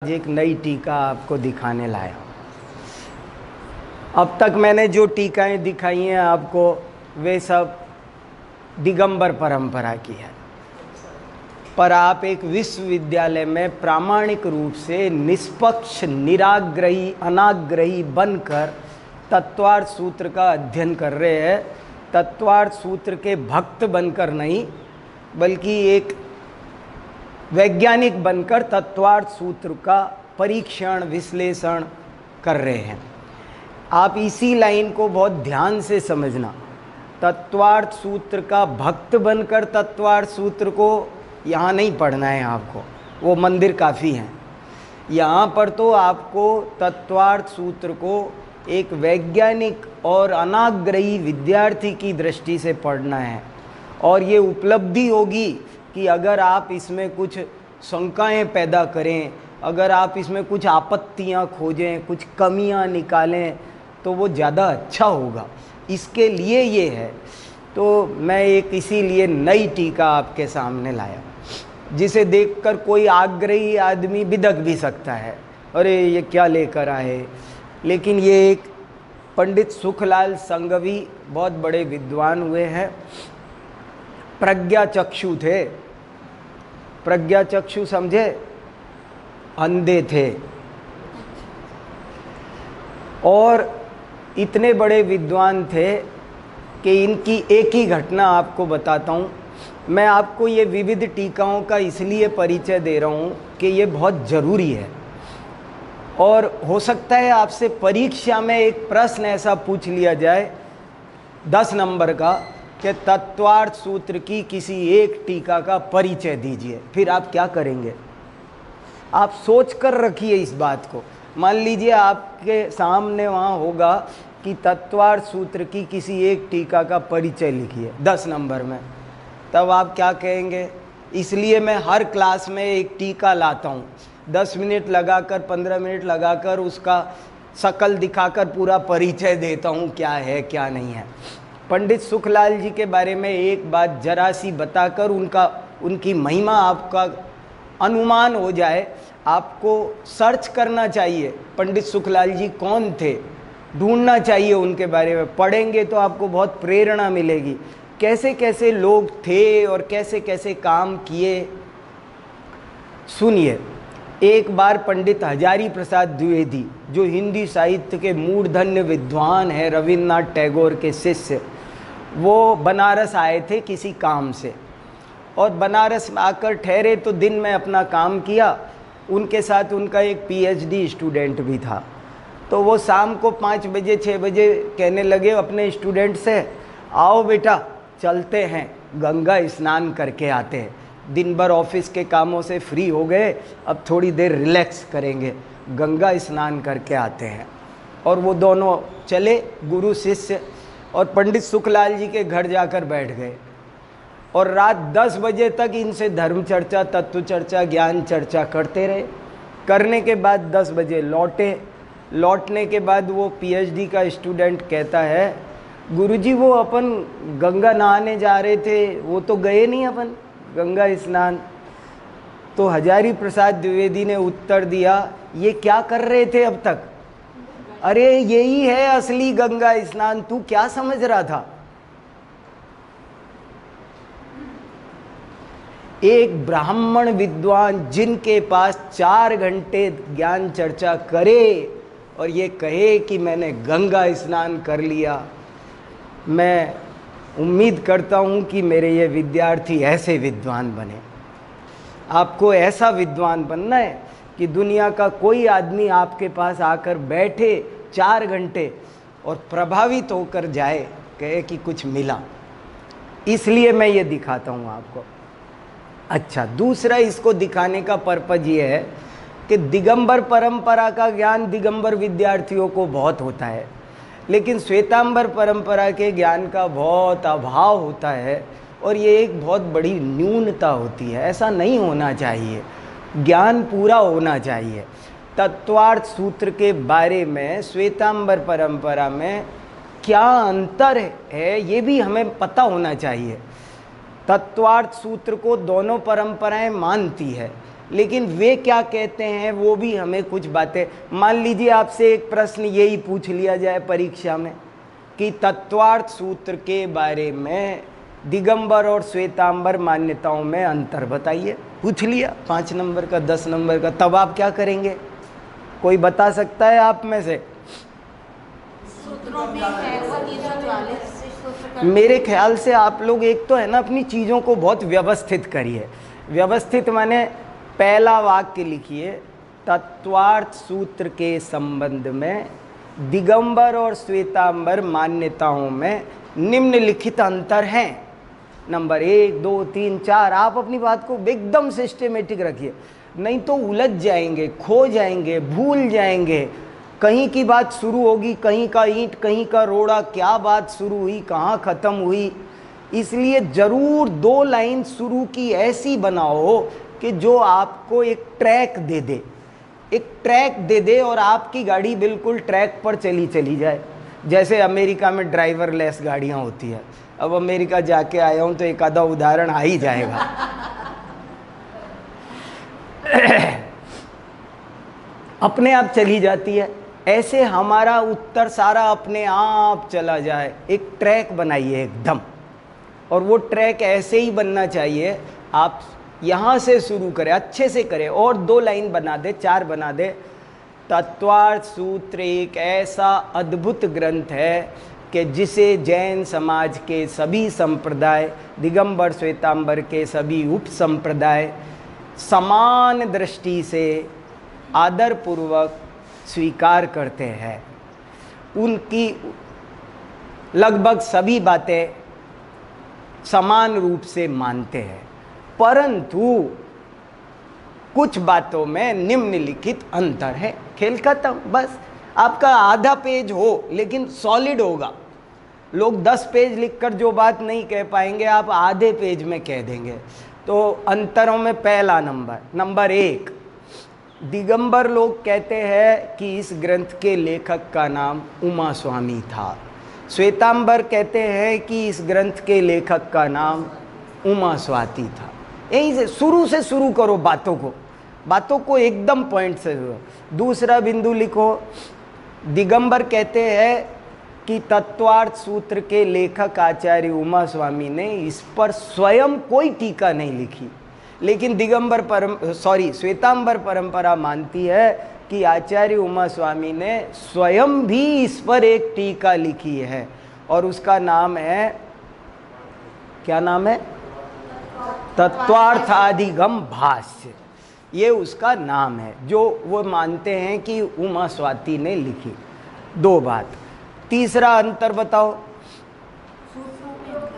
आज एक नई टीका आपको दिखाने लाया हूँ। अब तक मैंने जो टीकाएं दिखाई हैं आपको वे सब दिगंबर परंपरा की है, पर आप एक विश्वविद्यालय में प्रामाणिक रूप से निष्पक्ष निराग्रही अनाग्रही बनकर तत्वार्थ सूत्र का अध्ययन कर रहे हैं। तत्वार्थ सूत्र के भक्त बनकर नहीं, बल्कि एक वैज्ञानिक बनकर तत्वार्थ सूत्र का परीक्षण विश्लेषण कर रहे हैं। आप इसी लाइन को बहुत ध्यान से समझना। तत्वार्थ सूत्र का भक्त बनकर तत्वार्थ सूत्र को यहाँ नहीं पढ़ना है आपको, वो मंदिर काफ़ी हैं। यहाँ पर तो आपको तत्वार्थ सूत्र को एक वैज्ञानिक और अनाग्रही विद्यार्थी की दृष्टि से पढ़ना है, और ये उपलब्धि होगी कि अगर आप इसमें कुछ शंकाएं पैदा करें, अगर आप इसमें कुछ आपत्तियां खोजें, कुछ कमियां निकालें, तो वो ज़्यादा अच्छा होगा। इसके लिए ये है, तो मैं एक इसीलिए नई टीका आपके सामने लाया, जिसे देखकर कोई आग्रही आदमी बिदक भी सकता है, अरे ये क्या लेकर आए। लेकिन ये एक पंडित सुखलाल संघवी बहुत बड़े विद्वान हुए हैं, प्रज्ञा चक्षु थे। प्रज्ञा चक्षु समझे, अंधे थे, और इतने बड़े विद्वान थे कि इनकी एक ही घटना आपको बताता हूँ। मैं आपको ये विविध टीकाओं का इसलिए परिचय दे रहा हूँ कि ये बहुत ज़रूरी है, और हो सकता है आपसे परीक्षा में एक प्रश्न ऐसा पूछ लिया जाए 10 नंबर का कि तत्वार्थ सूत्र की किसी एक टीका का परिचय दीजिए। फिर आप क्या करेंगे? आप सोच कर रखिए इस बात को। मान लीजिए आपके सामने वहाँ होगा कि तत्वार्थ सूत्र की किसी एक टीका का परिचय लिखिए 10 नंबर में, तब आप क्या कहेंगे? इसलिए मैं हर क्लास में एक टीका लाता हूँ, 10 मिनट लगाकर 15 मिनट लगाकर उसका शकल दिखाकर पूरा परिचय देता हूँ, क्या है क्या नहीं है। पंडित सुखलाल जी के बारे में एक बात जरा सी बताकर उनकी महिमा आपका अनुमान हो जाए। आपको सर्च करना चाहिए पंडित सुखलाल जी कौन थे, ढूंढना चाहिए उनके बारे में। पढ़ेंगे तो आपको बहुत प्रेरणा मिलेगी, कैसे कैसे लोग थे और कैसे कैसे काम किए। सुनिए, एक बार पंडित हजारी प्रसाद द्विवेदी, जो हिंदी साहित्य के मूर्धन्य विद्वान हैं, रविन्द्रनाथ टैगोर के शिष्य, वो बनारस आए थे किसी काम से, और बनारस में आकर ठहरे तो दिन में अपना काम किया। उनके साथ उनका एक पीएचडी स्टूडेंट भी था। तो वो शाम को 5 बजे 6 बजे कहने लगे अपने स्टूडेंट से, आओ बेटा चलते हैं, गंगा स्नान करके आते हैं। दिन भर ऑफिस के कामों से फ्री हो गए, अब थोड़ी देर रिलैक्स करेंगे, गंगा स्नान करके आते हैं। और वो दोनों चले, गुरु शिष्य, और पंडित सुखलाल जी के घर जाकर बैठ गए, और रात 10 बजे तक इनसे धर्म चर्चा, तत्व चर्चा, ज्ञान चर्चा करते रहे। करने के बाद 10 बजे लौटे। लौटने के बाद वो पीएचडी का स्टूडेंट कहता है, गुरुजी वो अपन गंगा नहाने जा रहे थे, वो तो गए नहीं अपन गंगा स्नान। तो हजारी प्रसाद द्विवेदी ने उत्तर दिया, ये क्या कर रहे थे अब तक? अरे यही है असली गंगा स्नान, तू क्या समझ रहा था? एक ब्राह्मण विद्वान जिनके पास 4 घंटे ज्ञान चर्चा करे और ये कहे कि मैंने गंगा स्नान कर लिया, मैं उम्मीद करता हूँ कि मेरे ये विद्यार्थी ऐसे विद्वान बने। आपको ऐसा विद्वान बनना है कि दुनिया का कोई आदमी आपके पास आकर बैठे 4 घंटे और प्रभावित होकर जाए, कहे कि कुछ मिला। इसलिए मैं ये दिखाता हूँ आपको। अच्छा, दूसरा इसको दिखाने का पर्पज ये है कि दिगंबर परंपरा का ज्ञान दिगंबर विद्यार्थियों को बहुत होता है, लेकिन श्वेतांबर परंपरा के ज्ञान का बहुत अभाव होता है, और ये एक बहुत बड़ी न्यूनता होती है। ऐसा नहीं होना चाहिए, ज्ञान पूरा होना चाहिए। तत्वार्थ सूत्र के बारे में श्वेतांबर परंपरा में क्या अंतर है ये भी हमें पता होना चाहिए। तत्वार्थ सूत्र को दोनों परंपराएं मानती है, लेकिन वे क्या कहते हैं वो भी हमें कुछ बातें, मान लीजिए आपसे एक प्रश्न यही पूछ लिया जाए परीक्षा में कि तत्वार्थ सूत्र के बारे में दिगंबर और श्वेतांबर मान्यताओं में अंतर बताइए, पूछ लिया 5 नंबर का 10 नंबर का, तब आप क्या करेंगे? कोई बता सकता है आप में से? मेरे ख्याल से आप लोग एक तो है ना अपनी चीज़ों को बहुत व्यवस्थित करिए। व्यवस्थित माने पहला वाक्य लिखिए, तत्वार्थ सूत्र के संबंध में दिगंबर और श्वेतांबर मान्यताओं में निम्नलिखित अंतर हैं। नंबर 1, 2, 3, 4 आप अपनी बात को एकदम सिस्टेमेटिक रखिए, नहीं तो उलझ जाएंगे, खो जाएंगे, भूल जाएंगे। कहीं की बात शुरू होगी, कहीं का ईंट, कहीं का रोड़ा, क्या बात शुरू हुई, कहाँ ख़त्म हुई। इसलिए ज़रूर 2 लाइन शुरू की ऐसी बनाओ कि जो आपको एक ट्रैक दे दे, एक ट्रैक दे दे और आपकी गाड़ी बिल्कुल ट्रैक पर चली जाए। जैसे अमेरिका में ड्राइवरलेस गाड़ियाँ होती है। अब अमेरिका जाके आया हूँ तो एक आधा उदाहरण आ ही जाएगा। अपने आप चली जाती है, ऐसे हमारा उत्तर सारा अपने आप चला जाए। एक ट्रैक बनाइए एकदम, और वो ट्रैक ऐसे ही बनना चाहिए। आप यहाँ से शुरू करें, अच्छे से करें, और 2 लाइन बना दे, 4 बना दे। तत्वार्थ सूत्र एक ऐसा अद्भुत ग्रंथ है कि जिसे जैन समाज के सभी संप्रदाय, दिगंबर श्वेतांबर के सभी उप संप्रदाय समान दृष्टि से आदरपूर्वक स्वीकार करते हैं। उनकी लगभग सभी बातें समान रूप से मानते हैं, परंतु कुछ बातों में निम्नलिखित अंतर है। खेल खत्म। बस आपका आधा पेज हो लेकिन सॉलिड होगा। लोग 10 पेज लिखकर जो बात नहीं कह पाएंगे आप आधे पेज में कह देंगे। तो अंतरों में पहला नंबर 1, दिगंबर लोग कहते हैं कि इस ग्रंथ के लेखक का नाम उमा स्वामी था। श्वेतांबर कहते हैं कि इस ग्रंथ के लेखक का नाम उमा स्वाति था। यहीं से शुरू करो बातों को एकदम पॉइंट से। दूसरा बिंदु लिखो, दिगंबर कहते हैं कि तत्वार्थ सूत्र के लेखक आचार्य उमा स्वामी ने इस पर स्वयं कोई टीका नहीं लिखी, लेकिन श्वेतांबर परंपरा मानती है कि आचार्य उमा स्वामी ने स्वयं भी इस पर एक टीका लिखी है, और उसका नाम है, क्या नाम है? तत्वार्थाधिगम भाष्य। ये उसका नाम है जो वो मानते हैं कि उमा स्वाति ने लिखी। 2 बात। तीसरा अंतर बताओ।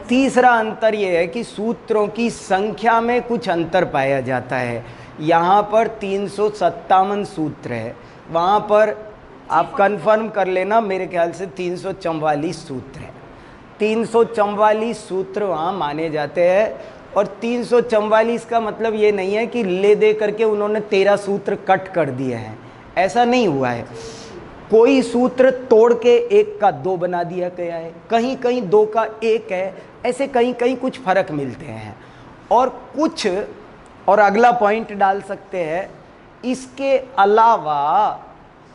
तीसरा अंतर ये है कि सूत्रों की संख्या में कुछ अंतर पाया जाता है। यहाँ पर 357 सूत्र है, वहाँ पर आप कंफर्म कर लेना, मेरे ख्याल से 344 सूत्र है। 344 सूत्र वहाँ माने जाते हैं। और 344 का मतलब ये नहीं है कि ले दे करके उन्होंने 13 सूत्र कट कर दिए हैं, ऐसा नहीं हुआ है। कोई सूत्र तोड़ के 1 का 2 बना दिया गया है, कहीं कहीं 2 का 1 है, ऐसे कहीं कहीं कुछ फर्क मिलते हैं। और अगला पॉइंट डाल सकते हैं, इसके अलावा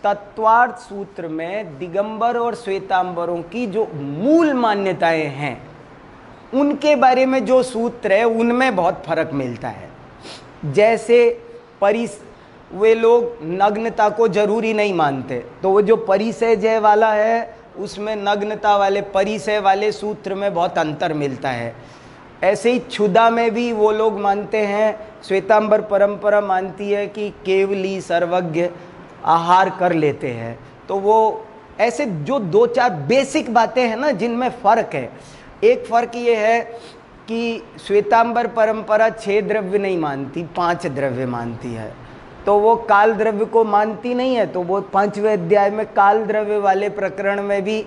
तत्वार्थ सूत्र में दिगंबर और श्वेतांबरों की जो मूल मान्यताएं हैं उनके बारे में जो सूत्र है उनमें बहुत फर्क मिलता है। जैसे वे लोग नग्नता को जरूरी नहीं मानते, तो वो जो परिसय जय वाला है उसमें नग्नता वाले परिसय वाले सूत्र में बहुत अंतर मिलता है। ऐसे ही क्षुधा में भी वो लोग मानते हैं, श्वेतांबर परंपरा मानती है कि केवली सर्वज्ञ आहार कर लेते हैं। तो वो ऐसे जो 2-4 बेसिक बातें हैं ना जिनमें फ़र्क है। एक फ़र्क ये है कि श्वेतांबर परंपरा 6 द्रव्य नहीं मानती, 5 द्रव्य मानती है। तो वो काल द्रव्य को मानती नहीं है, तो वो 5वें अध्याय में काल द्रव्य वाले प्रकरण में भी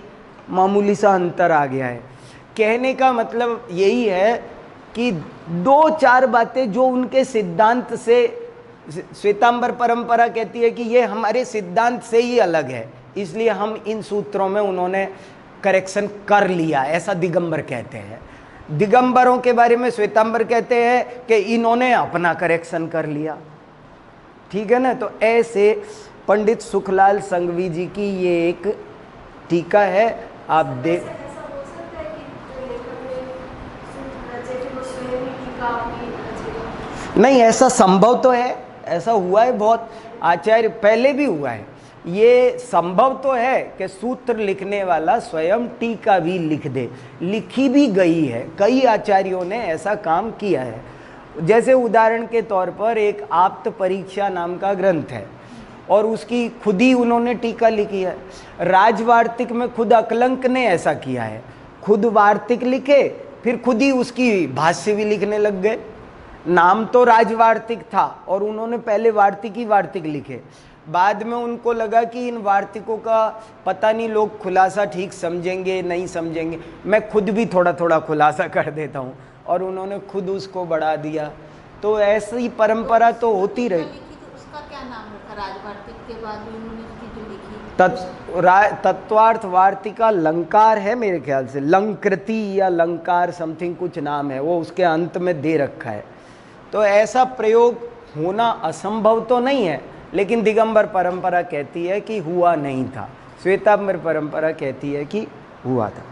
मामूली सा अंतर आ गया है। कहने का मतलब यही है कि 2-4 बातें जो उनके सिद्धांत से, श्वेतांबर परंपरा कहती है कि ये हमारे सिद्धांत से ही अलग है, इसलिए हम इन सूत्रों में उन्होंने करेक्शन कर लिया, ऐसा दिगंबर कहते हैं। दिगंबरों के बारे में श्वेतांबर कहते हैं कि इन्होंने अपना करेक्शन कर लिया। ठीक है ना। तो ऐसे पंडित सुखलाल संघवी जी की ये एक टीका है, आप देख। ऐसा हो सकता है कि जो लेखक ने सूत्र रचे थे वो स्वयं ही टीका अपनी रचे? नहीं, ऐसा संभव तो है, ऐसा हुआ है, बहुत आचार्य पहले भी हुआ है। ये संभव तो है कि सूत्र लिखने वाला स्वयं टीका भी लिख दे, लिखी भी गई है, कई आचार्यों ने ऐसा काम किया है। जैसे उदाहरण के तौर पर एक आप्त परीक्षा नाम का ग्रंथ है और उसकी खुद ही उन्होंने टीका लिखी है। राजवार्तिक में खुद अकलंक ने ऐसा किया है, खुद वार्तिक लिखे, फिर खुद ही उसकी भाष्य भी लिखने लग गए। नाम तो राजवार्तिक था और उन्होंने पहले वार्तिक ही वार्तिक लिखे। बाद में उनको लगा कि इन वार्तिकों का पता नहीं लोग खुलासा ठीक समझेंगे नहीं समझेंगे, मैं खुद भी थोड़ा थोड़ा खुलासा कर देता हूँ, और उन्होंने खुद उसको बढ़ा दिया। तो ऐसी परंपरा तो होती रही। उसका क्या नाम रखा राजवार्तिक के बाद भी उन्होंने उसकी जो लिखी? तत्वार्थ वार्तिका लंकार है मेरे ख्याल से, लंकृति या लंकार समथिंग कुछ नाम है, वो उसके अंत में दे रखा है। तो ऐसा प्रयोग होना असंभव तो नहीं है, लेकिन दिगंबर परंपरा कहती है कि हुआ नहीं था, श्वेतांबर परंपरा कहती है कि हुआ था।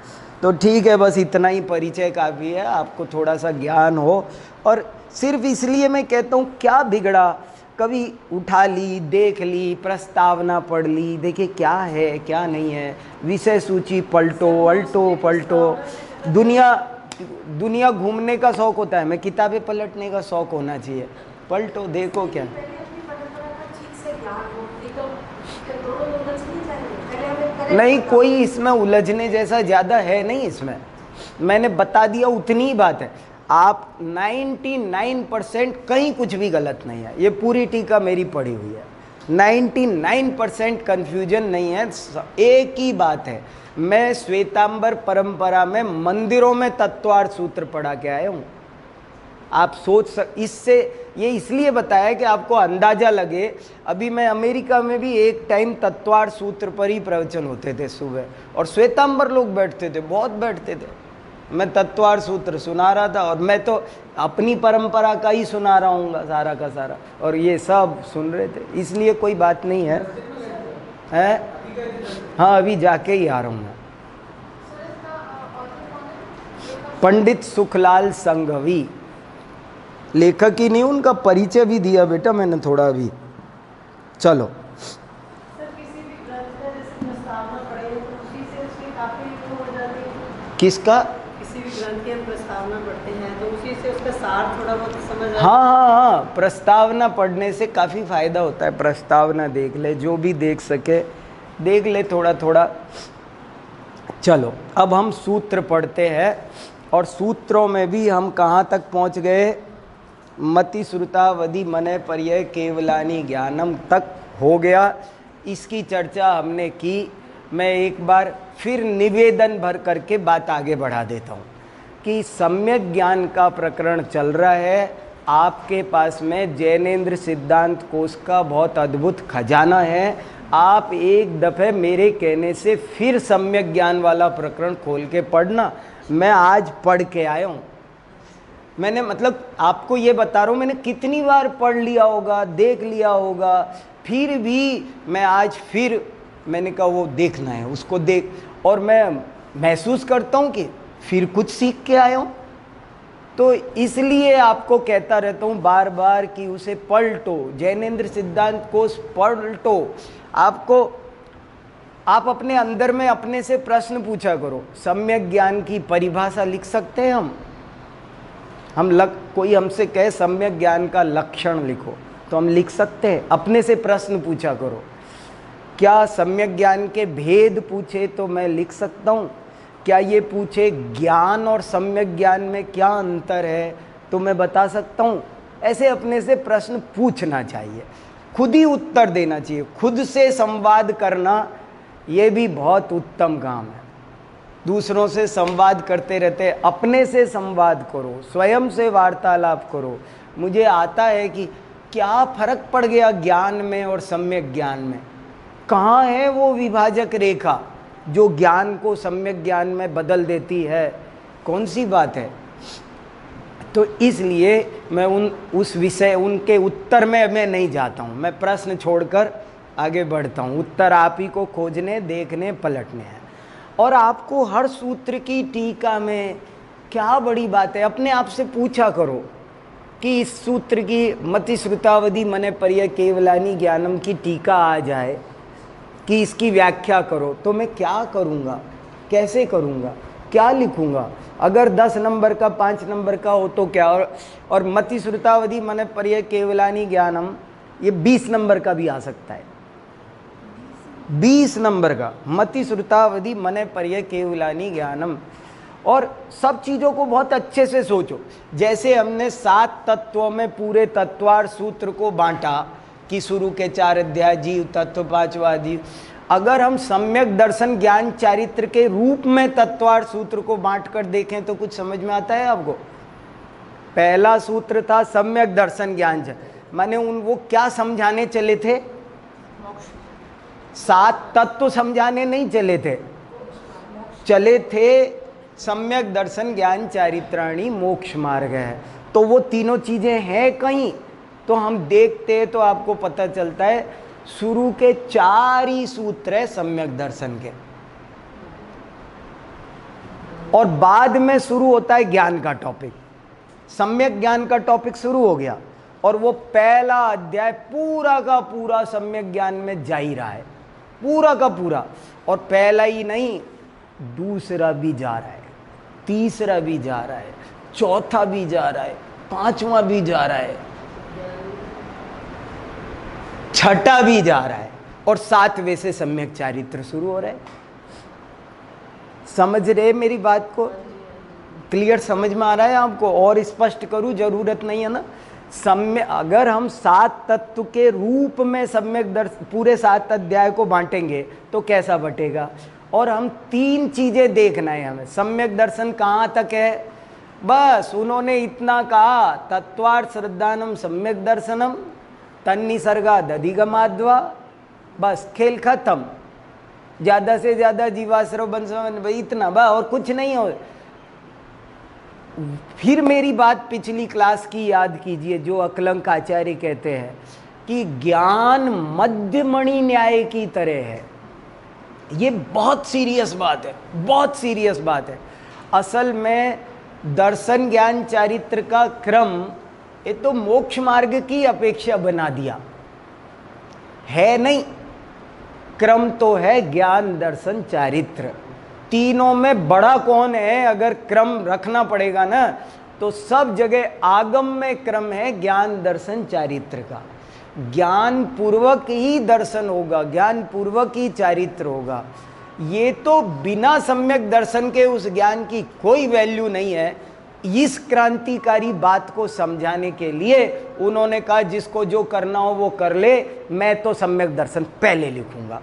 तो ठीक है, बस इतना ही परिचय काफ़ी है, आपको थोड़ा सा ज्ञान हो। और सिर्फ इसलिए मैं कहता हूँ, क्या बिगड़ा, कभी उठा ली, देख ली, प्रस्तावना पढ़ ली, देखिए क्या है क्या नहीं है, विषय सूची पलटो अल्टो पलटो। दुनिया घूमने का शौक़ होता है, मैं किताबें पलटने का शौक़ होना चाहिए। पलटो, देखो क्या नहीं, कोई इसमें उलझने जैसा ज़्यादा है नहीं इसमें, मैंने बता दिया उतनी ही बात है। आप 99% कहीं कुछ भी गलत नहीं है, ये पूरी टीका मेरी पढ़ी हुई है, 99% कन्फ्यूजन नहीं है। एक ही बात है, मैं श्वेतांबर परंपरा में मंदिरों में तत्वार्थ सूत्र पढ़ा के आया हूँ। आप इससे ये इसलिए बताया कि आपको अंदाज़ा लगे। अभी मैं अमेरिका में भी एक टाइम तत्वार्थ सूत्र पर ही प्रवचन होते थे सुबह, और श्वेतांबर लोग बैठते थे, बहुत बैठते थे। मैं तत्वार्थ सूत्र सुना रहा था, और मैं तो अपनी परंपरा का ही सुना रहा हूँ सारा का सारा, और ये सब सुन रहे थे, इसलिए कोई बात नहीं है। हाँ, अभी जाके ही आ रहा हूँ मैं। पंडित सुखलाल संघवी लेखक ही नहीं, उनका परिचय भी दिया बेटा मैंने थोड़ा भी। चलो, किसी भी ग्रंथ का जैसे प्रस्तावना पढ़े तो उसी से उसकी काफी हो जाती है। किसका? किसी भी ग्रंथ की हम प्रस्तावना पढ़ते हैं तो उसी से उसका सार थोड़ा बहुत समझ आता है। हाँ, प्रस्तावना पढ़ने से काफ़ी फायदा होता है। प्रस्तावना देख ले, जो भी देख सके देख ले थोड़ा थोड़ा। चलो, अब हम सूत्र पढ़ते हैं, और सूत्रों में भी हम कहाँ तक पहुँच गए? मति श्रुता वदि मने पर्यय केवलानी ज्ञानम तक हो गया। इसकी चर्चा हमने की। मैं एक बार फिर निवेदन भर करके बात आगे बढ़ा देता हूँ कि सम्यक ज्ञान का प्रकरण चल रहा है। आपके पास में जैनेन्द्र सिद्धांत कोश का बहुत अद्भुत खजाना है। आप एक दफ़े मेरे कहने से फिर सम्यक ज्ञान वाला प्रकरण खोल के पढ़ना। मैं आज पढ़ के आया हूँ। मैंने मतलब आपको ये बता रहा हूँ, मैंने कितनी बार पढ़ लिया होगा, देख लिया होगा, फिर भी मैं आज फिर मैंने कहा वो देखना है, उसको देख। और मैं महसूस करता हूँ कि फिर कुछ सीख के आया हूँ। तो इसलिए आपको कहता रहता हूँ बार बार कि उसे पलटो, जैनेन्द्र सिद्धांत कोश पलटो। आप अपने अंदर में अपने से प्रश्न पूछा करो। सम्यक ज्ञान की परिभाषा लिख सकते हैं हम कोई हमसे कहे सम्यक ज्ञान का लक्षण लिखो तो हम लिख सकते हैं। अपने से प्रश्न पूछा करो। क्या सम्यक ज्ञान के भेद पूछे तो मैं लिख सकता हूँ। क्या ये पूछे ज्ञान और सम्यक ज्ञान में क्या अंतर है तो मैं बता सकता हूँ। ऐसे अपने से प्रश्न पूछना चाहिए, खुद ही उत्तर देना चाहिए। खुद से संवाद करना ये भी बहुत उत्तम काम है। दूसरों से संवाद करते रहते, अपने से संवाद करो, स्वयं से वार्तालाप करो। मुझे आता है कि क्या फर्क पड़ गया ज्ञान में और सम्यक ज्ञान में। कहाँ है वो विभाजक रेखा जो ज्ञान को सम्यक ज्ञान में बदल देती है? कौन सी बात है? तो इसलिए मैं उस विषय उनके उत्तर में मैं नहीं जाता हूँ, मैं प्रश्न छोड़कर आगे बढ़ता हूँ। उत्तर आप ही को खोजने, देखने, पलटने हैं। और आपको हर सूत्र की टीका में क्या बड़ी बात है, अपने आप से पूछा करो कि इस सूत्र की मति श्रुतावधि मने पर्य केवलानी ज्ञानम की टीका आ जाए कि इसकी व्याख्या करो, तो मैं क्या करूँगा, कैसे करूँगा, क्या लिखूँगा। अगर 10 नंबर का 5 नंबर का हो तो क्या, और मति श्रुतावधि मने पर्य केवलानी ज्ञानम ये 20 नंबर का भी आ सकता है। 20 नंबर का मति श्रुतावधि मने पर्य केवलानी ज्ञानम। और सब चीज़ों को बहुत अच्छे से सोचो। जैसे हमने 7 तत्वों में पूरे तत्वार्थ सूत्र को बांटा कि शुरू के 4 अध्याय, जीव तत्व, 5वां जीव। अगर हम सम्यक दर्शन ज्ञान चारित्र के रूप में तत्वार्थ सूत्र को बांट कर देखें तो कुछ समझ में आता है आपको। पहला सूत्र था सम्यक दर्शन ज्ञान, माने वो क्या समझाने चले थे, 7 तत्व समझाने नहीं चले थे, चले थे सम्यक दर्शन ज्ञान चारित्राणी मोक्ष मार्ग है। तो वो तीनों चीजें हैं कहीं, तो हम देखते हैं तो आपको पता चलता है शुरू के 4 ही सूत्र है सम्यक दर्शन के, और बाद में शुरू होता है ज्ञान का टॉपिक। सम्यक ज्ञान का टॉपिक शुरू हो गया और वो पहला अध्याय पूरा का पूरा सम्यक ज्ञान में जा ही रहा है, पूरा का पूरा। और पहला ही नहीं, दूसरा भी जा रहा है, तीसरा भी जा रहा है, चौथा भी जा रहा है, 5वां भी जा रहा है, 6ठा भी जा रहा है, और 7वें से सम्यक चारित्र शुरू हो रहा है। समझ रहे मेरी बात को? क्लियर समझ में आ रहा है आपको? और स्पष्ट करूं, जरूरत नहीं है ना। अगर हम 7 तत्व के रूप में सम्यक दर्शन पूरे 7 अध्याय को बांटेंगे तो कैसा बटेगा। और हम 3 चीजें देखना है हमें। सम्यक दर्शन कहाँ तक है, बस उन्होंने इतना कहा, तत्वार्थ श्रद्धानम सम्यक दर्शनम तन्निसर्गाद अधिगमाद्वा, बस खेल खत्म। ज्यादा से ज्यादा जीवाश्रव बंश इतना बस, और कुछ नहीं हो। फिर मेरी बात पिछली क्लास की याद कीजिए, जो अकलंक आचार्य कहते हैं कि ज्ञान मध्यमणि न्याय की तरह है। ये बहुत सीरियस बात है, बहुत सीरियस बात है। असल में दर्शन ज्ञान चारित्र का क्रम ये तो मोक्ष मार्ग की अपेक्षा बना दिया है, नहीं, क्रम तो है ज्ञान दर्शन चारित्र। तीनों में बड़ा कौन है, अगर क्रम रखना पड़ेगा ना तो सब जगह आगम में क्रम है ज्ञान दर्शन चारित्र का। ज्ञान पूर्वक ही दर्शन होगा, ज्ञान पूर्वक ही चारित्र होगा। ये तो बिना सम्यक दर्शन के उस ज्ञान की कोई वैल्यू नहीं है। इस क्रांतिकारी बात को समझाने के लिए उन्होंने कहा जिसको जो करना हो वो कर ले, मैं तो सम्यक दर्शन पहले लिखूंगा।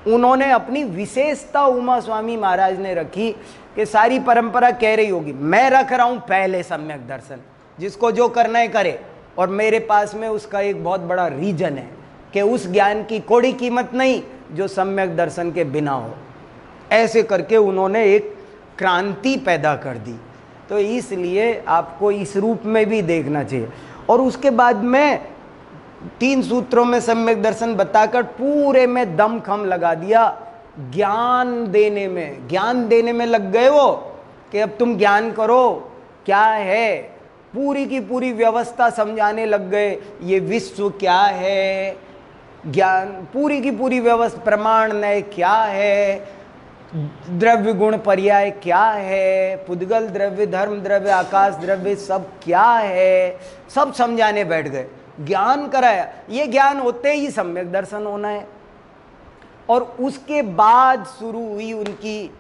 उन्होंने अपनी विशेषता उमा स्वामी महाराज ने रखी कि सारी परंपरा कह रही होगी, मैं रख रहा हूं पहले सम्यक दर्शन, जिसको जो करना है करे। और मेरे पास में उसका एक बहुत बड़ा रीजन है कि उस ज्ञान की कोई कीमत नहीं जो सम्यक दर्शन के बिना हो। ऐसे करके उन्होंने एक क्रांति पैदा कर दी। तो इसलिए आपको इस रूप में भी देखना चाहिए। और उसके बाद में 3 सूत्रों में सम्यक दर्शन बताकर पूरे में दमखम लगा दिया ज्ञान देने में। ज्ञान देने में लग गए वो कि अब तुम ज्ञान करो, क्या है, पूरी की पूरी व्यवस्था समझाने लग गए। ये विश्व क्या है, ज्ञान पूरी की पूरी व्यवस्था, प्रमाण नय क्या है, द्रव्य गुण पर्याय क्या है, पुद्गल द्रव्य, धर्म द्रव्य, आकाश द्रव्य सब क्या है, सब समझाने बैठ गए। ज्ञान कराया। ये ज्ञान होते ही सम्यक दर्शन होना है। और उसके बाद शुरू हुई उनकी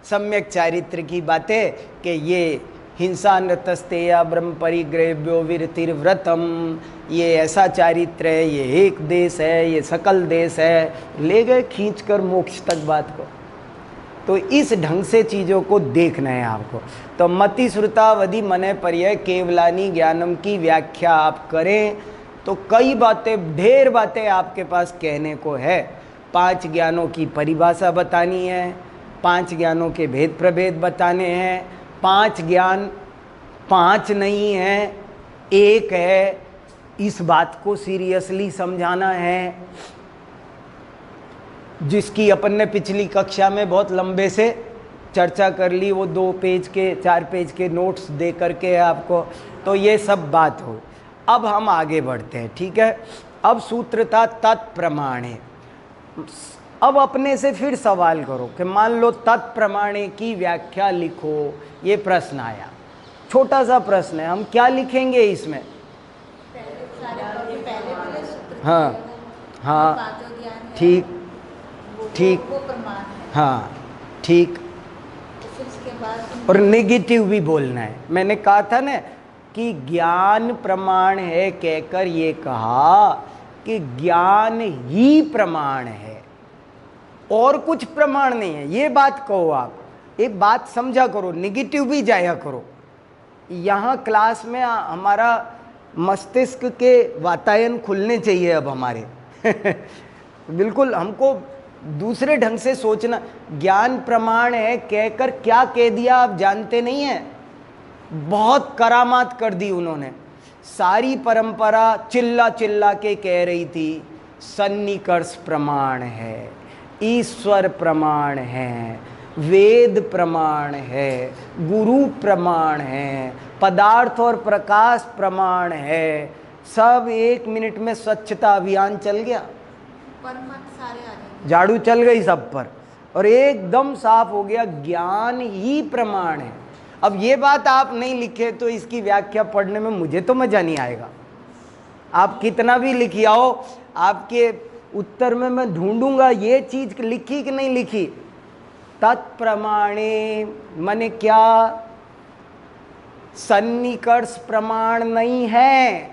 सम्यक चारित्र की बातें कि ये हिंसा नृतस्तेया ब्रह्म परिग्रह्यो विरतिर्व्रतम, ये ऐसा चारित्र है, ये एक देश है, ये सकल देश है। ले गए खींचकर मोक्ष तक बात को। तो इस ढंग से चीज़ों को देखना है आपको। तो मति श्रुतावधि मने पर्य केवलानी ज्ञानम की व्याख्या आप करें तो कई बातें, ढेर बातें आपके पास कहने को है। 5 ज्ञानों की परिभाषा बतानी है, 5 ज्ञानों के भेद प्रभेद बताने हैं, 5 ज्ञान 5 नहीं है, 1 है, इस बात को सीरियसली समझाना है, जिसकी अपन ने पिछली कक्षा में बहुत लंबे से चर्चा कर ली। वो 2 पेज के 4 पेज के नोट्स दे करके आपको, तो ये सब बात हो। अब हम आगे बढ़ते हैं, ठीक है। अब सूत्र था तत्प्रमाणे। अब अपने से फिर सवाल करो कि मान लो तत्प्रमाणे की व्याख्या लिखो, ये प्रश्न आया। छोटा सा प्रश्न है, हम क्या लिखेंगे इसमें? हाँ हाँ, ठीक ठीक, हाँ ठीक। और नेगेटिव भी बोलना है। मैंने कहा था ना कि ज्ञान प्रमाण है, कहकर ये कहा कि ज्ञान ही प्रमाण है और कुछ प्रमाण नहीं है, ये बात कहो। आप एक बात समझा करो, नेगेटिव भी जाया करो। यहाँ क्लास में हमारा मस्तिष्क के वातायन खुलने चाहिए अब हमारे बिल्कुल हमको दूसरे ढंग से सोचना। ज्ञान प्रमाण है कहकर क्या कह दिया आप जानते नहीं हैं? बहुत करामात कर दी उन्होंने। सारी परंपरा चिल्ला चिल्ला के कह रही थी सन्निकर्ष प्रमाण है, ईश्वर प्रमाण है, वेद प्रमाण है, गुरु प्रमाण है, पदार्थ और प्रकाश प्रमाण है। सब 1 मिनट में स्वच्छता अभियान चल गया, झाड़ू चल गई सब पर, और एकदम साफ हो गया ज्ञान ही प्रमाण है। अब ये बात आप नहीं लिखे तो इसकी व्याख्या पढ़ने में मुझे तो मजा नहीं आएगा। आप कितना भी लिखी आओ, आपके उत्तर में मैं ढूंढूंगा ये चीज लिखी कि नहीं लिखी। तत्प्रमाणे माने क्या? सन्निकर्ष प्रमाण नहीं है,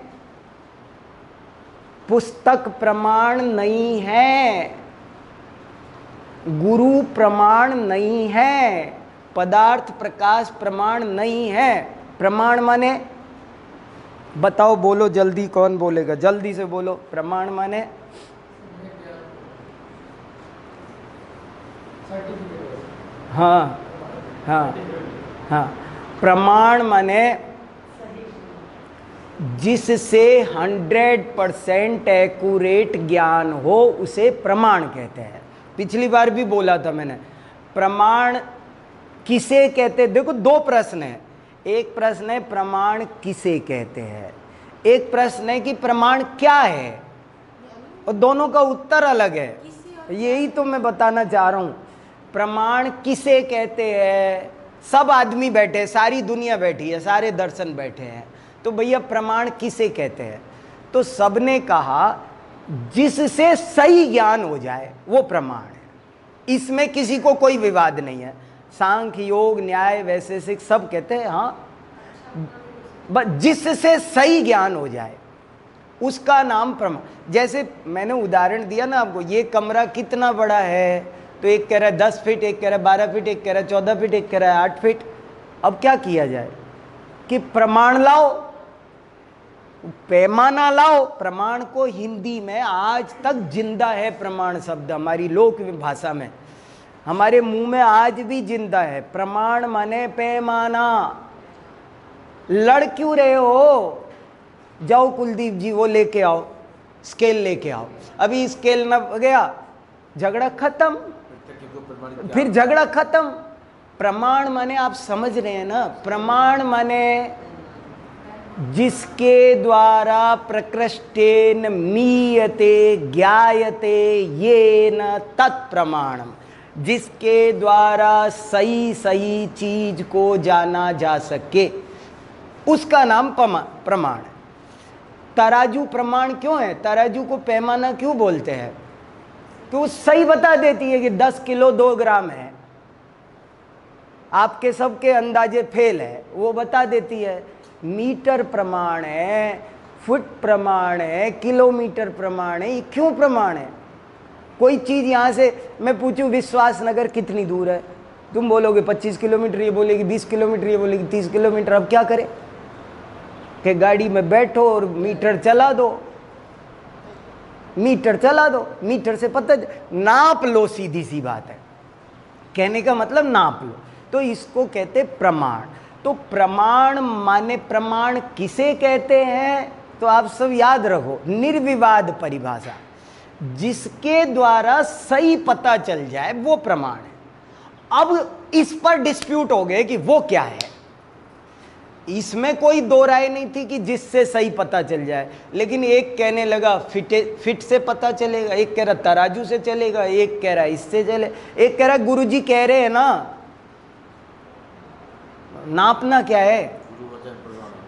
पुस्तक प्रमाण नहीं है, गुरु प्रमाण नहीं है, पदार्थ प्रकाश प्रमाण नहीं है। प्रमाण माने बताओ, बोलो जल्दी, कौन बोलेगा? जल्दी से बोलो। प्रमाण माने हाँ हाँ हाँ, प्रमाण माने जिससे 100% एक्यूरेट ज्ञान हो उसे प्रमाण कहते हैं। पिछली बार भी बोला था मैंने, प्रमाण किसे कहते हैं। देखो 2 प्रश्न है। एक प्रश्न है प्रमाण किसे कहते हैं, एक प्रश्न है कि प्रमाण क्या है, और दोनों का उत्तर अलग है। यही तो मैं बताना चाह रहा हूँ। प्रमाण किसे कहते हैं? सब आदमी बैठे, सारी दुनिया बैठी है, सारे दर्शन बैठे हैं, तो भैया प्रमाण किसे कहते हैं? तो सबने कहा जिससे सही ज्ञान हो जाए वो प्रमाण है। इसमें किसी को कोई विवाद नहीं है। सांख्य, योग, न्याय, वैशेषिक सब कहते हैं हाँ, बस जिससे सही ज्ञान हो जाए उसका नाम प्रमाण। जैसे मैंने उदाहरण दिया ना आपको, ये कमरा कितना बड़ा है, तो एक कह रहा है 10 फीट, एक कह रहा है 12 फीट, एक कह रहा है 14 फीट, एक कह रहा है 8 फीट। अब क्या किया जाए कि प्रमाण लाओ, पैमाना लाओ। प्रमाण को हिंदी में आज तक जिंदा है प्रमाण शब्द, हमारी लोक भाषा में, हमारे मुंह में आज भी जिंदा है। प्रमाण माने पैमाना। लड़ क्यों रहे हो? जाओ कुलदीप जी वो लेके आओ, स्केल लेके आओ। अभी स्केल न गया, झगड़ा खत्म, फिर झगड़ा खत्म। प्रमाण माने आप समझ रहे हैं ना? प्रमाण माने जिसके द्वारा प्रकृष्टेन मीयते ज्ञायते येन तत्प्रमाणम, जिसके द्वारा सही सही चीज को जाना जा सके उसका नाम प्रमाण है। तराजू प्रमाण क्यों है? तराजू को पैमाना क्यों बोलते हैं? तो सही बता देती है कि 10 किलो 2 ग्राम है। आपके सबके अंदाजे फेल है, वो बता देती है। मीटर प्रमाण है, फुट प्रमाण है, किलोमीटर प्रमाण है। ये क्यों प्रमाण है? कोई चीज़ यहाँ से मैं पूछूं विश्वास नगर कितनी दूर है, तुम बोलोगे 25 किलोमीटर, ये बोलेगी 20 किलोमीटर, ये बोलेगी 30 किलोमीटर। अब क्या करें कि गाड़ी में बैठो और मीटर चला दो, मीटर चला दो, मीटर से पता नाप लो, सीधी सी बात है। कहने का मतलब नाप लो। तो इसको कहते प्रमाण। तो प्रमाण माने प्रमाण किसे कहते हैं? तो आप सब याद रखो, निर्विवाद परिभाषा, जिसके द्वारा सही पता चल जाए वो प्रमाण है। अब इस पर डिस्प्यूट हो गए कि वो क्या है। इसमें कोई दो राय नहीं थी कि जिससे सही पता चल जाए, लेकिन एक कहने लगा फिट से पता चलेगा, एक कह रहा तराजू से चलेगा, एक कह रहा इससे चले, एक कह रहा गुरुजी कह रहे हैं ना नापना क्या है,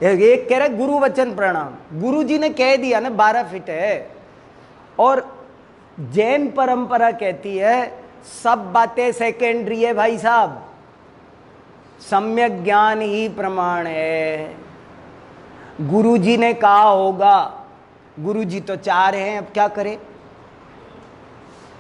एक कह रहा है गुरु वचन प्रणाम, गुरुजी ने कह दिया ना 12 फीट है। और जैन परंपरा कहती है सब बातें सेकेंडरी है भाई साहब, सम्यक ज्ञान ही प्रमाण है। गुरुजी ने कहा होगा, गुरुजी तो 4 हैं, अब क्या करें,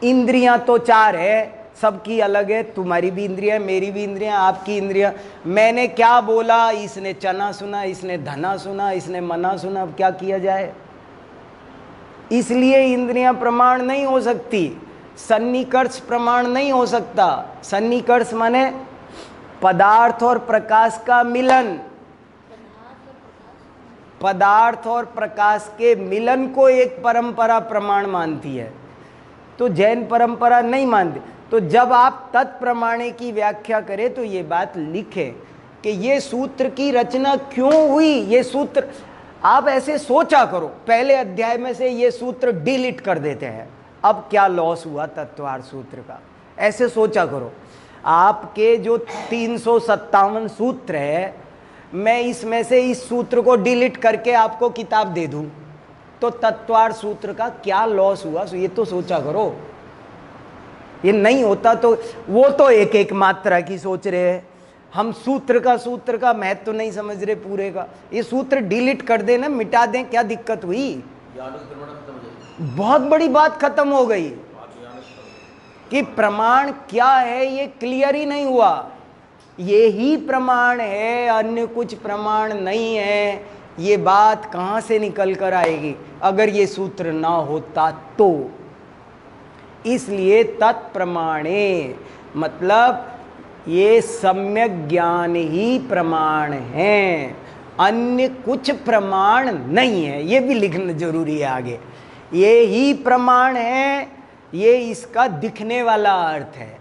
इंद्रियां तो 4 है, सबकी अलग है, तुम्हारी भी इंद्रियां, मेरी भी इंद्रियां, आपकी इंद्रियां। मैंने क्या बोला, इसने चना सुना, इसने धना सुना, इसने मना सुना, अब क्या किया जाए। इसलिए इंद्रियां प्रमाण नहीं हो सकती, सन्निकर्ष प्रमाण नहीं हो सकता। सन्निकर्ष माने पदार्थ और प्रकाश का मिलन, पदार्थ और प्रकाश के मिलन को एक परंपरा प्रमाण मानती है, तो जैन परंपरा नहीं मानती। तो जब आप तत्प्रमाणे की व्याख्या करें तो ये बात लिखें कि ये सूत्र की रचना क्यों हुई। ये सूत्र आप ऐसे सोचा करो, पहले अध्याय में से ये सूत्र डिलीट कर देते हैं, अब क्या लॉस हुआ तत्वार सूत्र का, ऐसे सोचा करो। आपके जो 357 सूत्र है, मैं इसमें से इस सूत्र को डिलीट करके आपको किताब दे दूं तो तत्वार सूत्र का क्या लॉस हुआ, ये तो सोचा करो। ये नहीं होता तो वो तो एक एक मात्रा की सोच रहे हैं, हम सूत्र का महत्व तो नहीं समझ रहे पूरे का। ये सूत्र डिलीट कर देना, मिटा दें, क्या दिक्कत हुई, बहुत बड़ी बात खत्म हो गई। कि प्रमाण क्या है ये क्लियर ही नहीं हुआ, ये ही प्रमाण है, अन्य कुछ प्रमाण नहीं है, ये बात कहाँ से निकल कर आएगी अगर ये सूत्र ना होता तो। इसलिए तत्प्रमाणे मतलब ये सम्यक ज्ञान ही प्रमाण है, अन्य कुछ प्रमाण नहीं है, ये भी लिखना जरूरी है आगे। ये ही प्रमाण है, ये इसका दिखने वाला अर्थ है,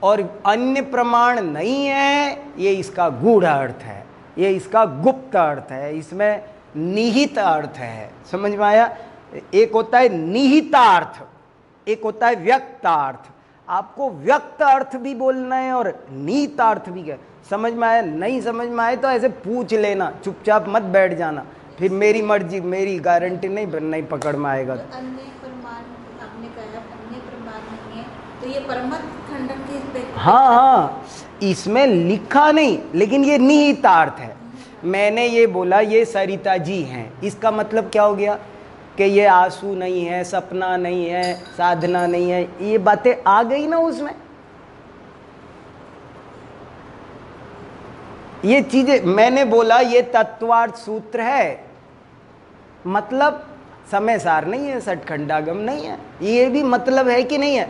और अन्य प्रमाण नहीं है, ये इसका गूढ़ अर्थ है, ये इसका गुप्त अर्थ है, इसमें निहित अर्थ है। समझ में आया? एक होता है निहितार्थ, एक होता है व्यक्तार्थ। आपको व्यक्त अर्थ भी बोलना है और निहितार्थ भी क्या। समझ में आया? नहीं समझ में आए तो ऐसे पूछ लेना, चुपचाप मत बैठ जाना, फिर मेरी मर्जी, मेरी गारंटी नहीं पकड़ में आएगा। अन्य प्रमाण आपने कहा, अन्य प्रमाण नहीं है तो ये परमत खंडन के, हाँ, इसमें लिखा नहीं, लेकिन ये निहितार्थ है। मैंने ये बोला ये सरिता जी हैं, इसका मतलब क्या हो गया कि ये आंसू नहीं है, सपना नहीं है, साधना नहीं है, ये बातें आ गई ना उसमें। ये चीजें मैंने बोला ये तत्वार्थ सूत्र है, मतलब समय सार नहीं है, सठखंडागम नहीं है, ये भी मतलब है कि नहीं है।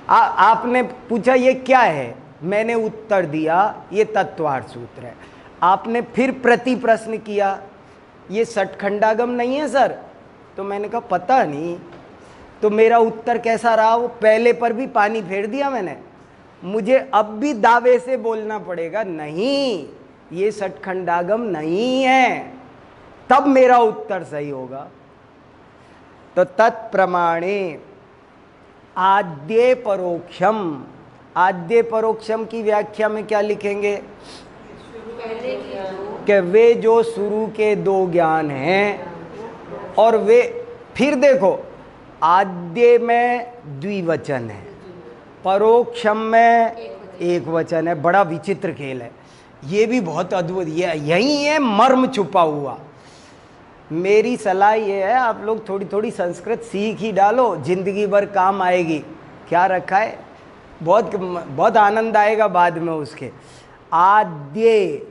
आपने पूछा ये क्या है, मैंने उत्तर दिया ये तत्वार्थ सूत्र है। आपने फिर प्रति प्रश्न किया ये सठखंडागम नहीं है सर, तो मैंने कहा पता नहीं। तो मेरा उत्तर कैसा रहा, वो पहले पर भी पानी फेर दिया मैंने। मुझे अब भी दावे से बोलना पड़ेगा नहीं ये सठखंडागम नहीं है, तब मेरा उत्तर सही होगा। तो तत्प्रमाणे आद्य परोक्षम, आद्य परोक्षम की व्याख्या में क्या लिखेंगे कि वे जो शुरू के 2 ज्ञान हैं, और वे फिर देखो आद्य में द्विवचन है, परोक्षम में एक वचन है। बड़ा विचित्र खेल है, ये भी बहुत अद्भुत, यही है मर्म छुपा हुआ। मेरी सलाह ये है आप लोग थोड़ी थोड़ी संस्कृत सीख ही डालो, जिंदगी भर काम आएगी। क्या रखा है, बहुत बहुत आनंद आएगा बाद में उसके। आद्य,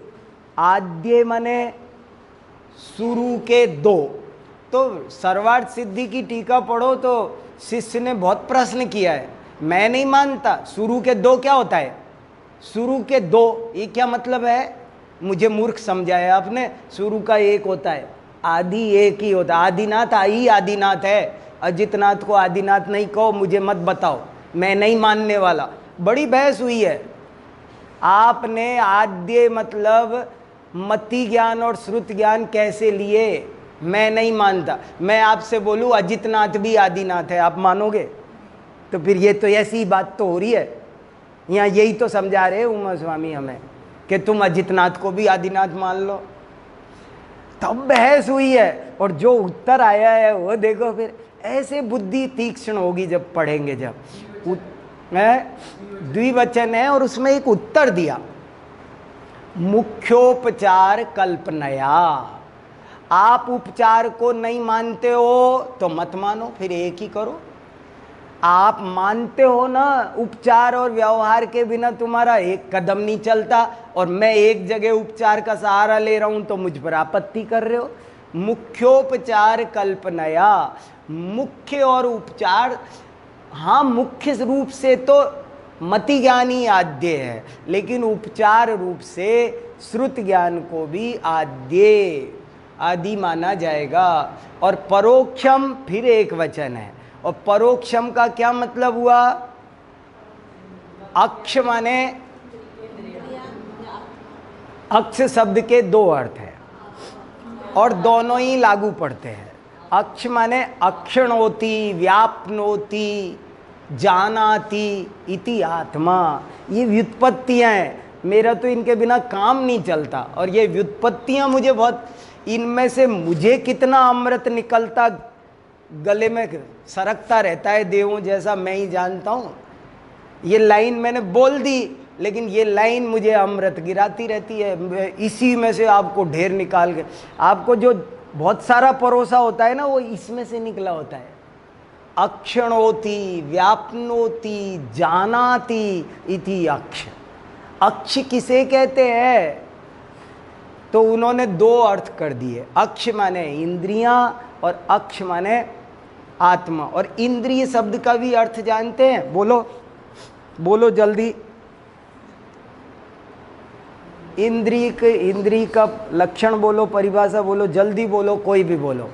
आद्य माने शुरू के 2। तो सर्वार्थ सिद्धि की टीका पढ़ो तो शिष्य ने बहुत प्रश्न किया है, मैं नहीं मानता शुरू के 2 क्या होता है, शुरू के दो, ये क्या मतलब है? मुझे मूर्ख समझाया आपने। शुरू का एक होता है, आदि एक ही होता है। आदिनाथ आई आदिनाथ है, अजितनाथ को आदिनाथ नहीं कहो, मुझे मत बताओ, मैं नहीं मानने वाला। बड़ी बहस हुई है। आपने आद्य मतलब मति ज्ञान और श्रुत ज्ञान कैसे लिए? मैं नहीं मानता। मैं आपसे बोलूं अजितनाथ भी आदिनाथ है, आप मानोगे? तो फिर ये तो ऐसी ही बात तो हो रही है। यहाँ यही तो समझा रहे उमा स्वामी हमें कि तुम अजितनाथ को भी आदिनाथ मान लो। तब बहस हुई है, और जो उत्तर आया है वो देखो। फिर ऐसे बुद्धि तीक्ष्ण होगी जब पढ़ेंगे। जब द्विवचन है और उसमें एक उत्तर दिया, मुख्योपचार कल्पनया। आप उपचार को नहीं मानते हो तो मत मानो, फिर एक ही करो। आप मानते हो ना, उपचार और व्यवहार के बिना तुम्हारा एक कदम नहीं चलता, और मैं एक जगह उपचार का सहारा ले रहा हूं तो मुझ पर आपत्ति कर रहे हो। मुख्योपचार कल्पनया, मुख्य और उपचार, हाँ मुख्य रूप से तो मति ज्ञान ही आद्य है, लेकिन उपचार रूप से श्रुत ज्ञान को भी आद्य आदि माना जाएगा। और परोक्षम फिर एक वचन है, और परोक्षम का क्या मतलब हुआ? अक्ष माने, अक्ष शब्द के दो अर्थ हैं और दोनों ही लागू पड़ते हैं। अक्ष माने अक्षणोति, व्यापनोति, जानाति इति आत्मा। ये व्युत्पत्तियां हैं, मेरा तो इनके बिना काम नहीं चलता। और ये व्युत्पत्तियां मुझे बहुत, इनमें से मुझे कितना अमृत निकलता, गले में सरकता रहता है देवों जैसा, मैं ही जानता हूँ। ये लाइन मैंने बोल दी, लेकिन ये लाइन मुझे अमृत गिराती रहती है। इसी में से आपको ढेर निकाल के, आपको जो बहुत सारा परोसा होता है ना, वो इसमें से निकला होता है। अक्षणोति, व्यापनोति, जानाति इति अक्ष। अक्ष किसे कहते हैं? तो उन्होंने दो अर्थ कर दिए। अक्ष माने इंद्रियां और अक्ष माने आत्मा। और इंद्रिय शब्द का भी अर्थ जानते हैं? बोलो बोलो जल्दी। इंद्रिय का लक्षण बोलो, परिभाषा बोलो, जल्दी बोलो, कोई भी बोलो,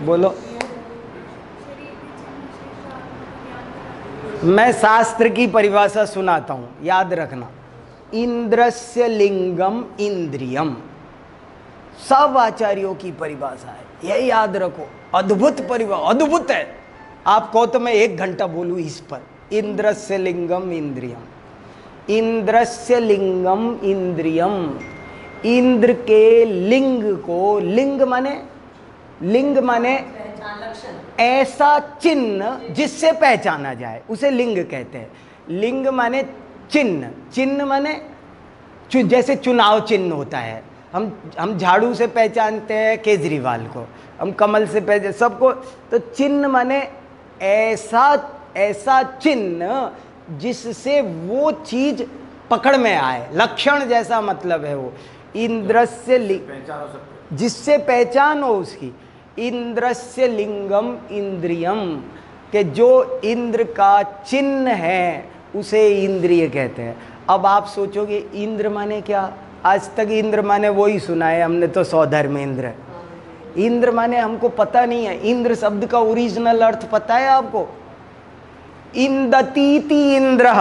बोलो। मैं शास्त्र की परिभाषा सुनाता हूं, याद रखना। इंद्रस्य लिंगम इंद्रियम, सब आचार्यों की परिभाषा है, यह याद रखो। अद्भुत परिभाषा, अद्भुत है। आप कहो तो मैं 1 घंटा बोलूं इस पर। इंद्रस्य लिंगम इंद्रियम, इंद्रस्य लिंगम इंद्रियम। इंद्र के लिंग को, लिंग माने ऐसा चिन्ह जिससे पहचाना जाए, उसे लिंग कहते हैं। लिंग माने चिन्ह, चिन्ह माने जैसे चुनाव चिन्ह होता है। हम झाड़ू से पहचानते हैं केजरीवाल को, हम कमल से पहचान सबको। तो चिन्ह माने ऐसा चिन्ह जिससे वो चीज पकड़ में आए, लक्षण जैसा मतलब है वो। इंद्रस्य जिससे पहचान हो उसकी। इंद्रस्य लिंगम इंद्रियम, के जो इंद्र का चिन्ह है उसे इंद्रिय कहते हैं। अब आप सोचोगे इंद्र माने क्या? आज तक इंद्र माने वो ही सुना है हमने तो, सौधर्मेंद्र। इंद्र माने हमको पता नहीं है। इंद्र शब्द का ओरिजिनल अर्थ पता है आपको? इंदतीति इंद्र,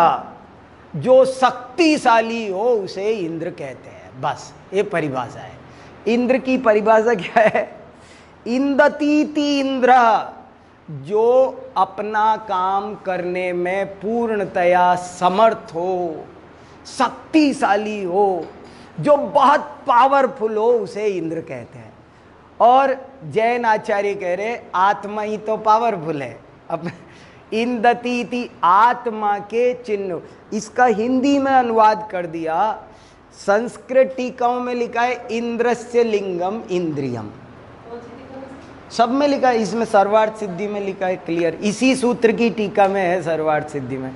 जो शक्तिशाली हो उसे इंद्र कहते हैं। बस ये परिभाषा है। इंद्र की परिभाषा क्या है? इंदतीति इंद्र, जो अपना काम करने में पूर्णतया समर्थ हो, शक्तिशाली हो, जो बहुत पावरफुल हो, उसे इंद्र कहते हैं। और जैन आचार्य कह रहे आत्मा ही तो पावरफुल है। अब इंदतीति आत्मा के चिन्ह, इसका हिंदी में अनुवाद कर दिया। संस्कृत टीकाओं में लिखा है इंद्रस्य लिंगम इंद्रियम, सब में लिखा है। इसमें सर्वार्थ सिद्धि में लिखा है क्लियर, इसी सूत्र की टीका में है सर्वार्थ सिद्धि में।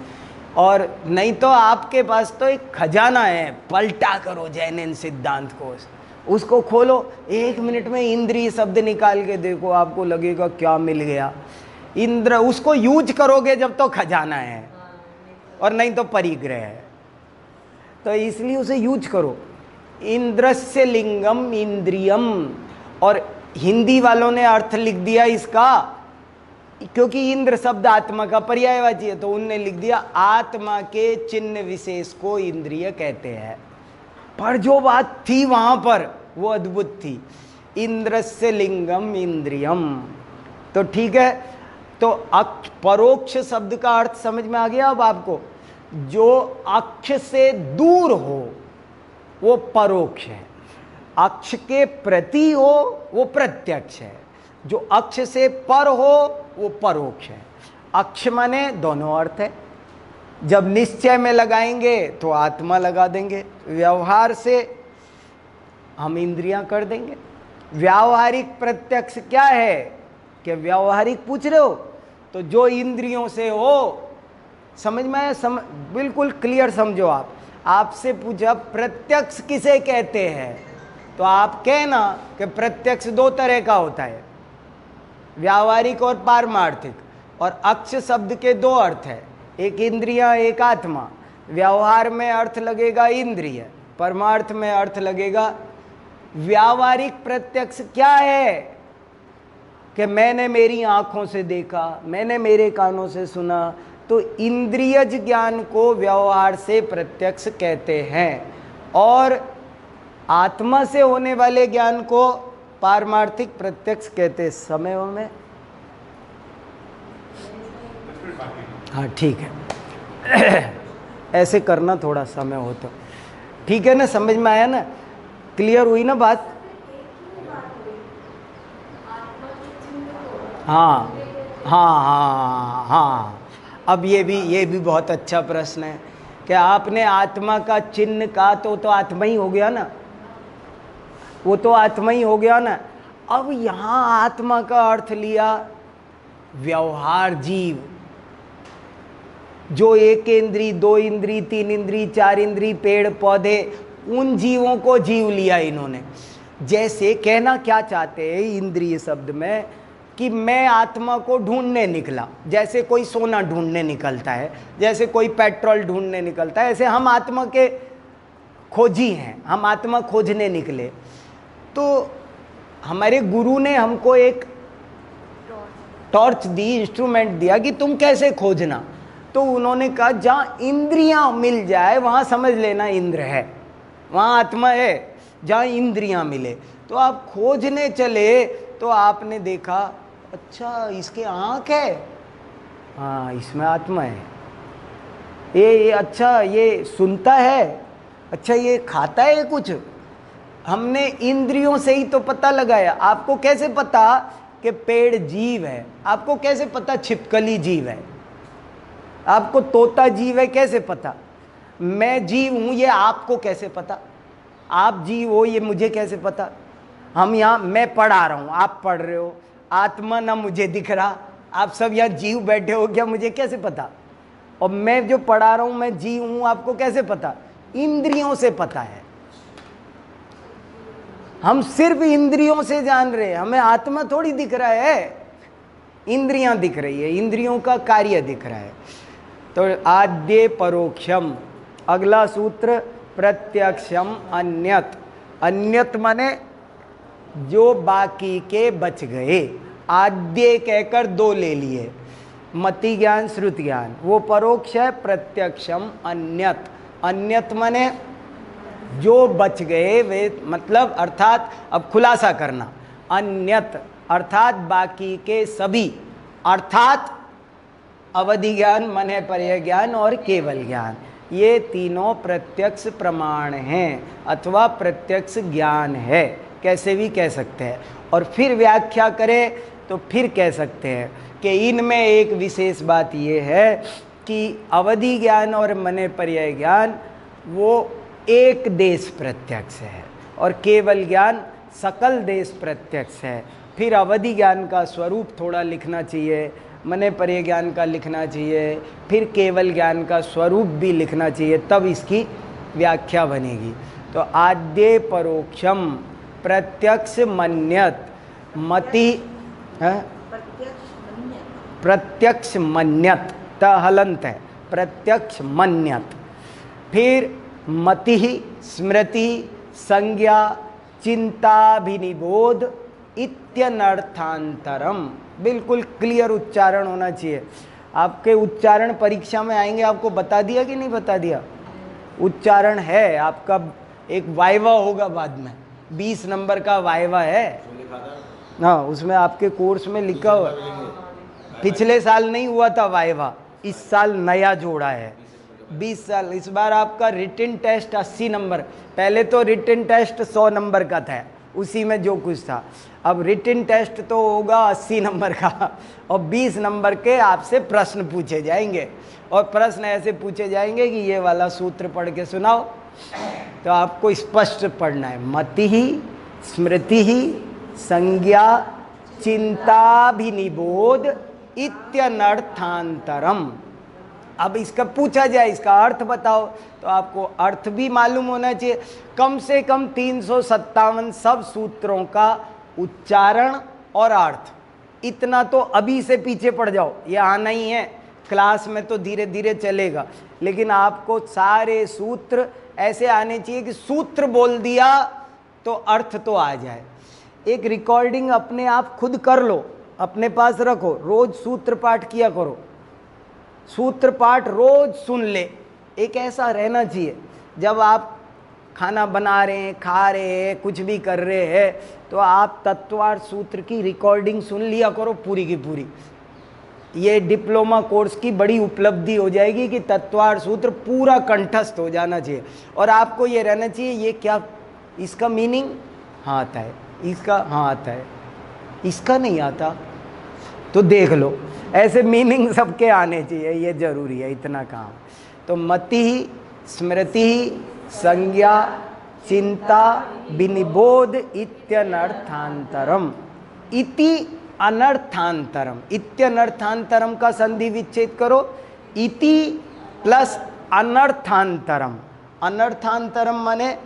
और नहीं तो आपके पास तो एक खजाना है, पलटा करो जैन सिद्धांत को, उसको खोलो, 1 मिनट में इंद्रिय शब्द निकाल के देखो, आपको लगेगा क्या मिल गया। इंद्र, उसको यूज करोगे जब तो खजाना है। और नहीं तो परिग्रह है। तो इसलिए उसे यूज करो। इंद्रस्य लिंगम इंद्रियम, और हिंदी वालों ने अर्थ लिख दिया इसका, क्योंकि इंद्र शब्द आत्मा का पर्यायवाची है, तो उनने लिख दिया आत्मा के चिन्ह विशेष को इंद्रिय कहते हैं। पर जो बात थी वहां पर वो अद्भुत थी, इंद्रस्य लिंगम इंद्रियम। तो ठीक है, तो परोक्ष शब्द का अर्थ समझ में आ गया अब आपको? जो अक्ष से दूर हो वो परोक्ष है, अक्ष के प्रति हो वो प्रत्यक्ष है, जो अक्ष से पर हो वो परोक्ष है। अक्ष माने दोनों अर्थ है। जब निश्चय में लगाएंगे तो आत्मा लगा देंगे, व्यवहार से हम इंद्रियां कर देंगे। व्यावहारिक प्रत्यक्ष क्या है कि व्यावहारिक पूछ रहे हो तो जो इंद्रियों से हो, समझ में आया? बिल्कुल क्लियर समझो। आप आपसे पूछा प्रत्यक्ष किसे कहते हैं, तो आप कहना कि प्रत्यक्ष दो तरह का होता है, व्यावहारिक और पारमार्थिक। और अक्ष शब्द के दो अर्थ है, एक इंद्रिया एक आत्मा। व्यवहार में अर्थ लगेगा इंद्रिय, परमार्थ में अर्थ लगेगा। व्यावहारिक प्रत्यक्ष क्या है कि मैंने मेरी आंखों से देखा, मैंने मेरे कानों से सुना, तो इंद्रियज ज्ञान को व्यवहार से प्रत्यक्ष कहते हैं। और आत्मा से होने वाले ज्ञान को पारमार्थिक प्रत्यक्ष कहते हैं। समय में हाँ ठीक है, ऐसे करना थोड़ा समय हो तो ठीक है ना, समझ में आया ना, क्लियर हुई ना बात? हाँ हाँ हाँ हाँ। अब ये भी बहुत अच्छा प्रश्न है कि आपने आत्मा का चिन्ह कहा, तो आत्मा ही हो गया ना, वो तो आत्मा ही हो गया ना। अब यहाँ आत्मा का अर्थ लिया व्यवहार जीव, जो एक इंद्री, दो इंद्री, तीन इंद्री, चार इंद्री, पेड़ पौधे, उन जीवों को जीव लिया इन्होंने। जैसे कहना क्या चाहते हैं इंद्रिय शब्द में कि मैं आत्मा को ढूंढने निकला, जैसे कोई सोना ढूंढने निकलता है, जैसे कोई पेट्रोल ढूंढने निकलता है, ऐसे हम आत्मा के खोजी हैं, हम आत्मा खोजने निकले। तो हमारे गुरु ने हमको एक टॉर्च दी, इंस्ट्रूमेंट दिया कि तुम कैसे खोजना। तो उन्होंने कहा जहाँ इंद्रियां मिल जाए वहाँ समझ लेना इंद्र है, वहाँ आत्मा है। जहाँ इंद्रियां मिले तो आप खोजने चले तो आपने देखा अच्छा इसके आँख है, हाँ इसमें आत्मा है। ये अच्छा ये सुनता है, अच्छा ये खाता है कुछ। हमने इंद्रियों से ही तो पता लगाया। आपको कैसे पता कि पेड़ जीव है? आपको कैसे पता छिपकली जीव है? आपको तोता जीव है कैसे पता? मैं जीव हूँ ये आपको कैसे पता? आप जीव हो ये मुझे कैसे पता? हम यहाँ मैं पढ़ा रहा हूँ, आप पढ़ रहे हो, आत्मा ना मुझे दिख रहा, आप सब यहाँ जीव बैठे हो क्या, मुझे कैसे पता? और मैं जो पढ़ा रहा हूँ मैं जीव हूँ, आपको कैसे पता? इंद्रियों से पता है। हम सिर्फ इंद्रियों से जान रहे हैं, हमें आत्मा थोड़ी दिख रहा है, इंद्रियां दिख रही है, इंद्रियों का कार्य दिख रहा है। तो आद्य परोक्षम, अगला सूत्र प्रत्यक्षम अन्यत। अन्यत माने जो बाकी के बच गए। आद्य कहकर दो ले लिए, मति ज्ञान श्रुति ज्ञान, वो परोक्ष है। प्रत्यक्षम अन्यत, अन्यत माने जो बच गए वे, मतलब अर्थात अब खुलासा करना, अन्यत अर्थात बाकी के सभी, अर्थात अवधि ज्ञान, मन है पर्याय ज्ञान और केवल ज्ञान, ये तीनों प्रत्यक्ष प्रमाण हैं अथवा प्रत्यक्ष ज्ञान है, कैसे भी कह सकते हैं। और फिर व्याख्या करें तो फिर कह सकते हैं कि इनमें एक विशेष बात ये है कि अवधि ज्ञान और मन पर्याय ज्ञान वो एक देश प्रत्यक्ष है और केवल ज्ञान सकल देश प्रत्यक्ष है। फिर अवधि ज्ञान का स्वरूप थोड़ा लिखना चाहिए, मन पर्याय ज्ञान का लिखना चाहिए, फिर केवल ज्ञान का स्वरूप भी लिखना चाहिए, तब इसकी व्याख्या बनेगी। तो आद्य परोक्षम प्रत्यक्ष मन्यत, मति प्रत्यक्ष मन्यत, त हलंत है, प्रत्यक्ष मन्यत। फिर मति, स्मृति, संज्ञा, चिंताभिनिबोध इत्यनर्थांतरम। बिल्कुल क्लियर उच्चारण होना चाहिए। आपके उच्चारण परीक्षा में आएंगे, आपको बता दिया कि नहीं बता दिया? उच्चारण है आपका, एक वाइवा होगा बाद में, 20 नंबर का वाइवा है। हाँ, उसमें आपके कोर्स में लिखा हुआ। पिछले साल नहीं हुआ था वाइवा, इस साल नया जोड़ा है 20 साल। इस बार आपका रिटन टेस्ट 80 नंबर, पहले तो रिटन टेस्ट 100 नंबर का था, उसी में जो कुछ था। अब रिटन टेस्ट तो होगा 80 नंबर का, और 20 नंबर के आपसे प्रश्न पूछे जाएंगे, और प्रश्न ऐसे पूछे जाएंगे कि ये वाला सूत्र पढ़ के सुनाओ। तो आपको स्पष्ट पढ़ना है, मति ही, स्मृति ही, संज्ञा, चिंताभिनिबोध इत्यनर्थांतरम। अब इसका पूछा जाए इसका अर्थ बताओ, तो आपको अर्थ भी मालूम होना चाहिए। कम से कम 357 सब सूत्रों का उच्चारण और अर्थ, इतना तो अभी से पीछे पड़ जाओ, ये आना ही है। क्लास में तो धीरे धीरे चलेगा, लेकिन आपको सारे सूत्र ऐसे आने चाहिए कि सूत्र बोल दिया तो अर्थ तो आ जाए। एक रिकॉर्डिंग अपने आप खुद कर लो, अपने पास रखो, रोज सूत्र पाठ किया करो, सूत्र पाठ रोज सुन ले। एक ऐसा रहना चाहिए, जब आप खाना बना रहे हैं, खा रहे हैं, कुछ भी कर रहे हैं, तो आप तत्वार्थ सूत्र की रिकॉर्डिंग सुन लिया करो पूरी की पूरी। ये डिप्लोमा कोर्स की बड़ी उपलब्धि हो जाएगी कि तत्वार्थ सूत्र पूरा कंठस्थ हो जाना चाहिए। और आपको ये रहना चाहिए, ये क्या, इसका मीनिंग हाँ आता है, इसका हाँ आता है, इसका नहीं आता तो देख लो। ऐसे मीनिंग सबके आने चाहिए, ये जरूरी है, इतना काम। तो मति, स्मृति, संज्ञा, चिंता, विनिबोध इत्यनर्थांतरम। इति अनर्थांतरम, इत्यनर्थांतरम का संधि विच्छेद करो, इति प्लस अनर्थांतरम। अनर्थांतरम माने,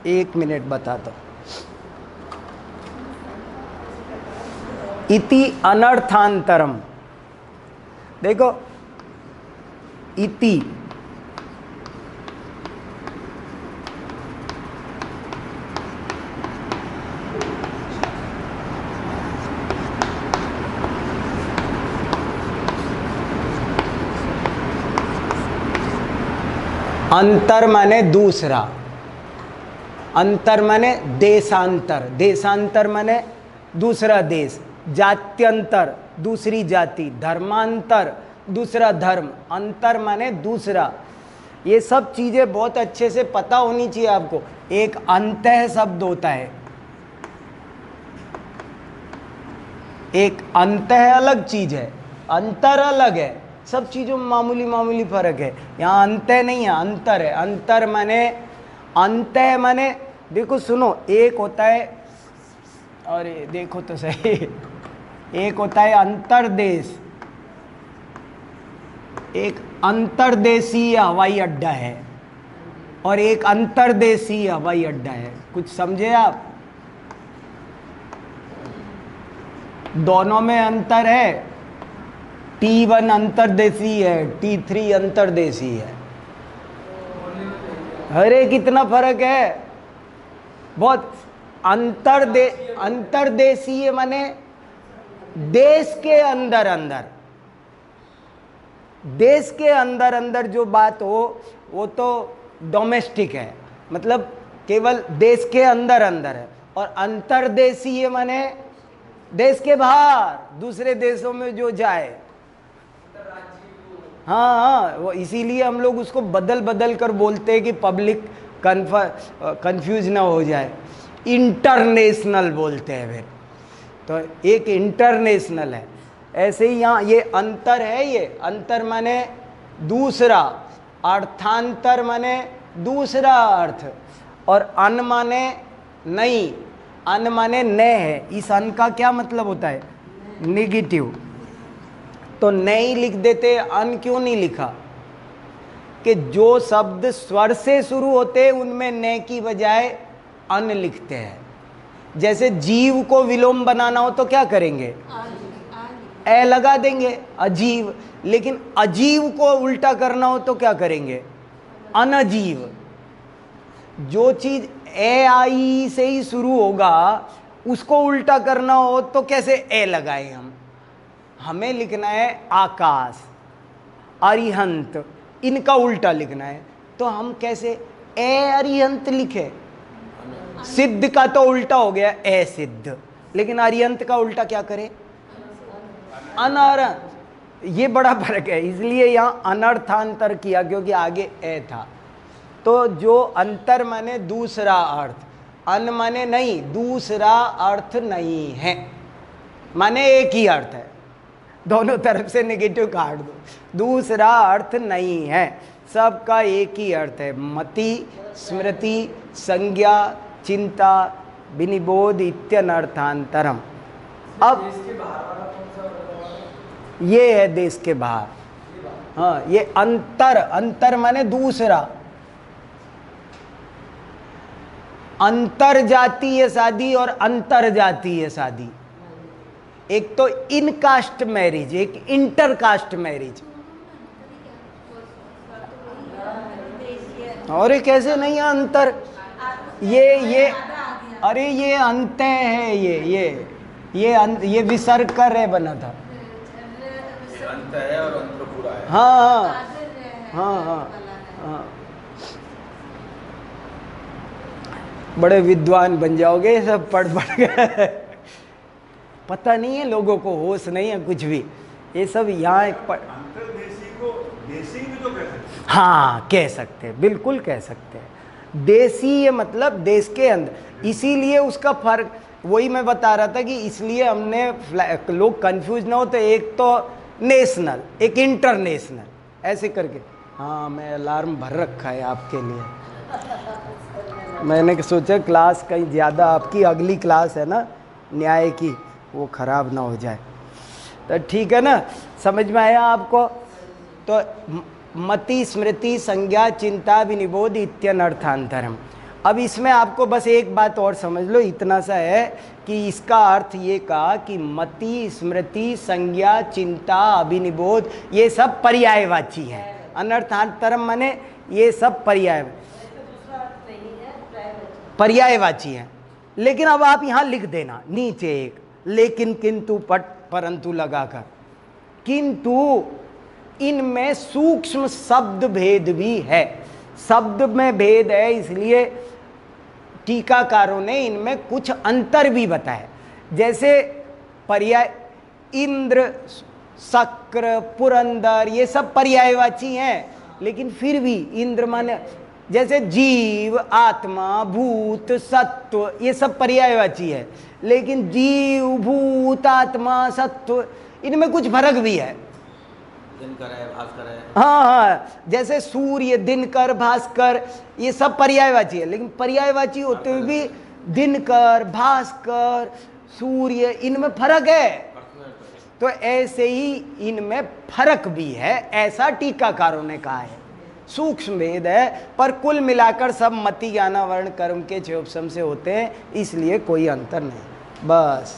एक मिनट बताता हूं। इति अनर्थांतरम, देखो इति अंतर माने दूसरा, अंतर माने देशांतर, देशांतर माने दूसरा देश, जात्यंतर दूसरी जाति, धर्मांतर दूसरा धर्म, अंतर माने दूसरा। ये सब चीज़ें बहुत अच्छे से पता होनी चाहिए आपको। एक अंतः शब्द होता है, एक अंतः अलग चीज है, अंतर अलग है, सब चीज़ों में मामूली मामूली फर्क है। यहाँ अंतः नहीं है, अंतर है। अंतर माने, अंतः माने, देखो सुनो, एक होता है, और देखो तो सही, एक होता है अंतर्देश, एक अंतर्देशीय हवाई अड्डा है, और एक अंतर्देशीय हवाई अड्डा है। कुछ समझे आप? दोनों में अंतर है। T1 अंतर्देशीय है, T3 अंतर्देशीय है। अरे कितना फर्क है, बहुत। अंतर्देशीय माने देश के अंदर अंदर, देश के अंदर अंदर जो बात हो वो तो डोमेस्टिक है, मतलब केवल देश के अंदर अंदर है। और अंतर्देशीय माने देश के बाहर, दूसरे देशों में जो जाए। हाँ हाँ, वो इसीलिए हम लोग उसको बदल बदल कर बोलते हैं कि पब्लिक कंफ्यूज ना हो जाए। इंटरनेशनल बोलते हैं फिर, तो एक इंटरनेशनल है। ऐसे ही यहाँ ये अंतर है, ये अंतर माने दूसरा, अर्थांतर माने दूसरा अर्थ, और अन माने नहीं, अन माने न है। इस अन का क्या मतलब होता है? निगेटिव। तो नहीं लिख देते, अन क्यों नहीं लिखा? कि जो शब्द स्वर से शुरू होते हैं उनमें न की बजाय अन लिखते हैं। जैसे जीव को विलोम बनाना हो तो क्या करेंगे? ए लगा देंगे अजीव, लेकिन अजीव को उल्टा करना हो तो क्या करेंगे? अनजीव। जो चीज ए आई से ही शुरू होगा उसको उल्टा करना हो तो कैसे ए लगाएं हम? हमें लिखना है आकाश, अरिहंत, इनका उल्टा लिखना है, तो हम कैसे ए अरिहंत लिखे? सिद्ध का तो उल्टा हो गया ए सिद्ध, लेकिन अरिहंत का उल्टा क्या करें? अनर्थ। ये बड़ा फर्क है, इसलिए यहाँ अनर्थांतर किया क्योंकि आगे ए था। तो जो अंतर माने दूसरा अर्थ, अन माने नहीं, दूसरा अर्थ नहीं है, माने एक ही अर्थ है, दोनों तरफ से नेगेटिव काट दो, दूसरा अर्थ नहीं है, सबका एक ही अर्थ है। मति, स्मृति, संज्ञा, चिंता, विनिबोध इत्यनर्थांतरम। अब ये है देश के बाहर। हाँ, ये अंतर, अंतर माने दूसरा। अंतर जातीय शादी और अंतर जातीय शादी, एक तो इन कास्ट मैरिज, एक इंटर कास्ट मैरिज। और ये कैसे नहीं है अंतर? ये अरे ये अंत है, ये विसर्ग का रे बना था। अंत है और अंत पूरा है। हाँ हाँ हाँ हाँ, बड़े विद्वान बन जाओगे सब पढ़ पढ़ के। पता नहीं है लोगों को, होश नहीं है कुछ भी, ये सब यहाँ अंतर्देशी को देशी भी तो कह सकते हैं। हाँ कह सकते हैं, बिल्कुल कह सकते हैं। देशी ये मतलब देश के अंदर, इसीलिए उसका फर्क वही मैं बता रहा था कि इसलिए हमने लोग कंफ्यूज ना हो, तो एक तो नेशनल, एक इंटरनेशनल, ऐसे करके। हाँ, मैं अलार्म भर रखा है आपके लिए, मैंने सोचा क्लास कहीं ज़्यादा, आपकी अगली क्लास है ना न्याय की, वो ख़राब ना हो जाए। तो ठीक है ना, समझ में आया आपको? तो मति, स्मृति, संज्ञा, चिंता, विनिबोध इत्यनर्थांतरम। अब इसमें आपको बस एक बात और समझ लो, इतना सा है कि इसका अर्थ ये कहा कि मति, स्मृति, संज्ञा, चिंता, अभिनिबोध ये सब पर्यायवाची हैं। अनर्थांतरम माने ये सब पर्यायवाची हैं। लेकिन अब आप यहाँ लिख देना नीचे एक लेकिन, किंतु, पट, परंतु लगाकर। किंतु इनमें सूक्ष्म शब्द भेद भी है, शब्द में भेद है, इसलिए टीकाकारों ने इनमें कुछ अंतर भी बताया। जैसे पर्याय, इंद्र, शक्र, पुरंदर ये सब पर्यायवाची हैं, लेकिन फिर भी इंद्र माने, जैसे जीव, आत्मा, भूत, सत्व ये सब पर्यायवाची है, लेकिन जीव, भूत, आत्मा, सत्व इनमें कुछ फर्क भी है। दिनकर है, भास्कर है। हाँ हाँ, जैसे सूर्य, दिनकर, भास्कर ये सब पर्यायवाची है, लेकिन पर्यायवाची होते हुए भी दिनकर, भास्कर, सूर्य इनमें फर्क है। तो ऐसे ही इनमें फर्क भी है, ऐसा टीकाकारों ने कहा है। सूक्ष्म भेद है, पर कुल मिलाकर सब मति, ज्ञान, वर्ण, कर्म के 6 उपशम से होते हैं, इसलिए कोई अंतर नहीं। बस।